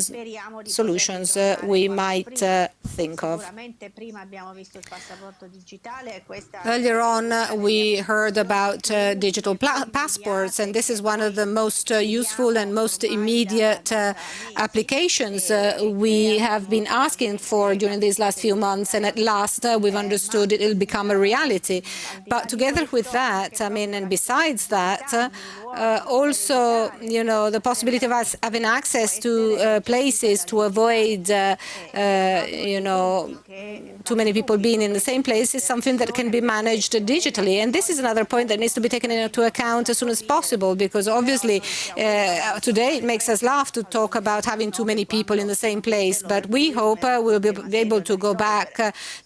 solutions we might think of. Earlier on, we heard about digital passports, and this is one of the most useful and most immediate applications we have been asking for during these last few months, and at last we've understood it will become a reality. But together with that, I mean, and besides that, also, you know, the possibility of us having access to places to avoid, you know, too many people being in the same place is something that can be managed digitally. And this is another point that needs to be taken into account as soon as possible, because obviously today it makes us laugh to talk about having too many people in the same place. But we hope we'll be able to go back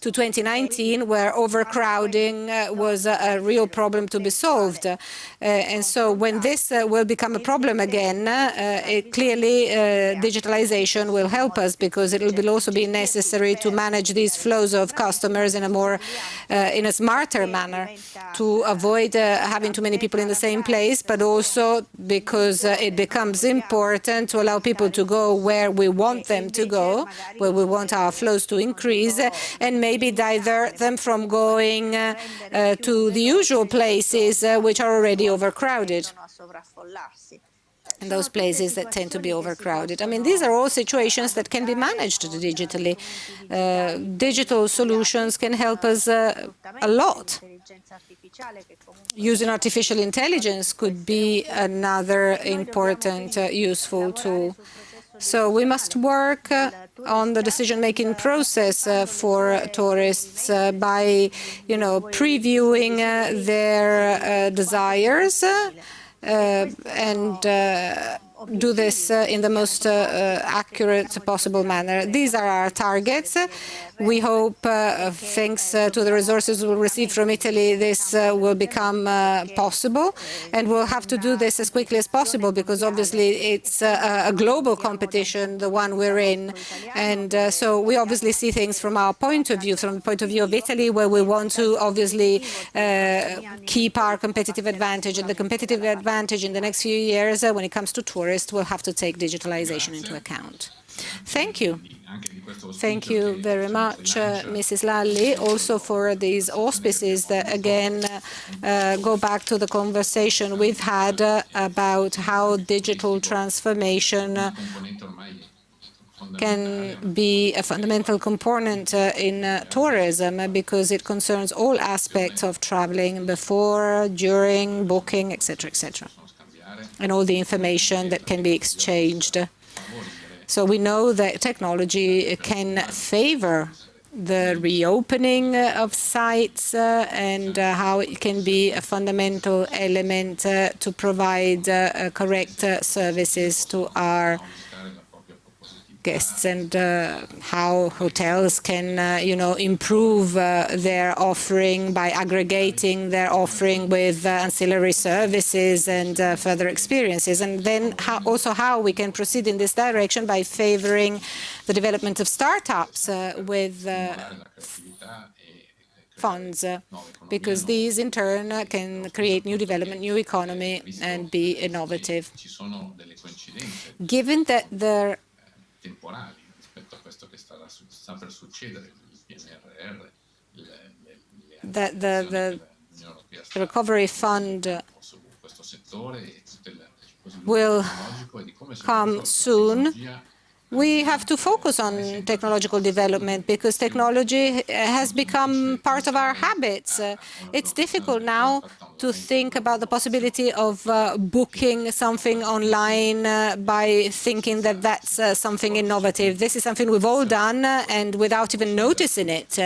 to 2019, where overcrowding was a real problem to be solved. And so when this will become a problem again, clearly digitalization will help us, because it will also be necessary to manage these flows of customers in a more, in a smarter manner, to avoid having too many people in the same place, but also because it becomes important to allow people to go where we want them to go, where we want our flows to increase, and maybe divert them from going to the usual places which are already overcrowded, in those places that tend to be overcrowded. I mean, these are all situations that can be managed digitally. Digital solutions can help us a lot. Using artificial intelligence could be another important, useful tool. So we must work on the decision-making process for tourists by, you know, previewing their desires and do this in the most accurate possible manner. These are our targets. We hope, thanks to the resources we'll receive from Italy, this will become possible. And we'll have to do this as quickly as possible, because obviously it's a global competition, the one we're in. And so we obviously see things from our point of view, from the point of view of Italy, where we want to obviously keep our competitive advantage. And the competitive advantage in the next few years, when it comes to tourists, will have to take digitalization into account. Thank you. Thank you very much, Mrs. Lalli, also for these auspices that, again, go back to the conversation we've had about how digital transformation can be a fundamental component in tourism, because it concerns all aspects of traveling, before, during, booking, etc., etc., and all the information that can be exchanged. So we know that technology can favor the reopening of sites and how it can be a fundamental element to provide correct services to our guests, and how hotels can, you know, improve their offering by aggregating their offering with ancillary services and further experiences. And then how we can proceed in this direction by favoring the development of startups with funds, because these in turn can create new development, new economy, and be innovative. Given that there that the recovery fund will come soon, we have to focus on technological development, because technology has become part of our habits. It's difficult now to think about the possibility of booking something online by thinking that that's something innovative. This is something we've all done and without even noticing it.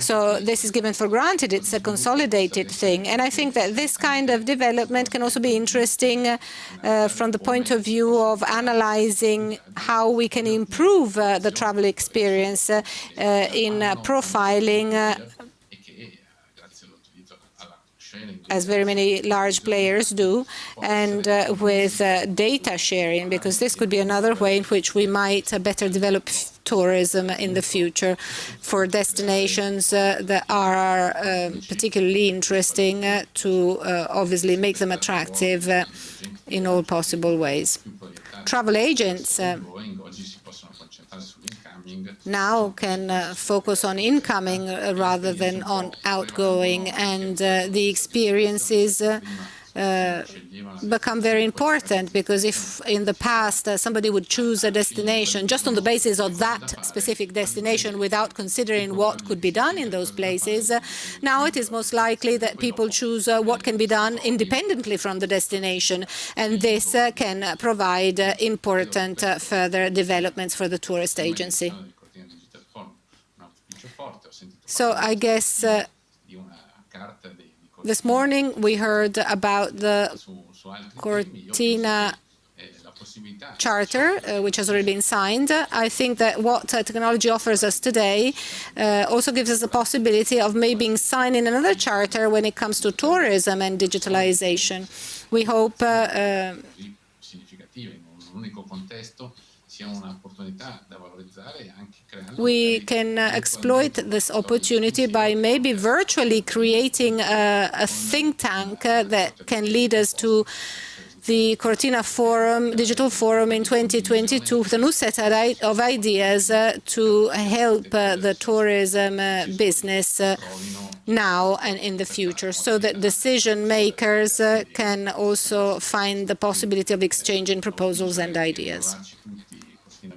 So this is given for granted. It's a consolidated thing. And I think that this kind of development can also be interesting from the point of view of analyzing how we we can improve the travel experience in profiling as very many large players do, and with data sharing, because this could be another way in which we might better develop tourism in the future for destinations that are particularly interesting to obviously make them attractive in all possible ways. Travel agents now can focus on incoming rather than on outgoing, and the experiences become very important, because if in the past somebody would choose a destination just on the basis of that specific destination without considering what could be done in those places, now it is most likely that people choose what can be done independently from the destination, and this can provide important further developments for the tourist agency. So I guess this morning we heard about the Cortina Charter, which has already been signed. I think that what technology offers us today also gives us the possibility of maybe signing another charter when it comes to tourism and digitalization. We hope we can exploit this opportunity by maybe virtually creating a think tank that can lead us to the Cortina Forum, Digital Forum in 2022, with a new set of ideas to help the tourism business now and in the future, so that decision makers can also find the possibility of exchanging proposals and ideas.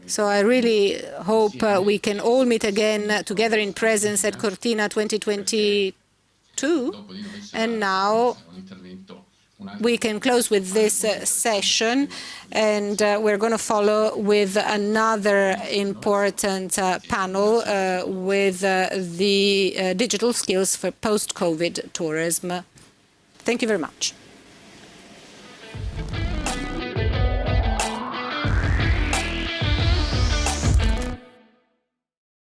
So I really hope we can all meet again together in presence at Cortina 2022. And now we can close with this session, and we're going to follow with another important panel with the digital skills for post-COVID tourism. Thank you very much.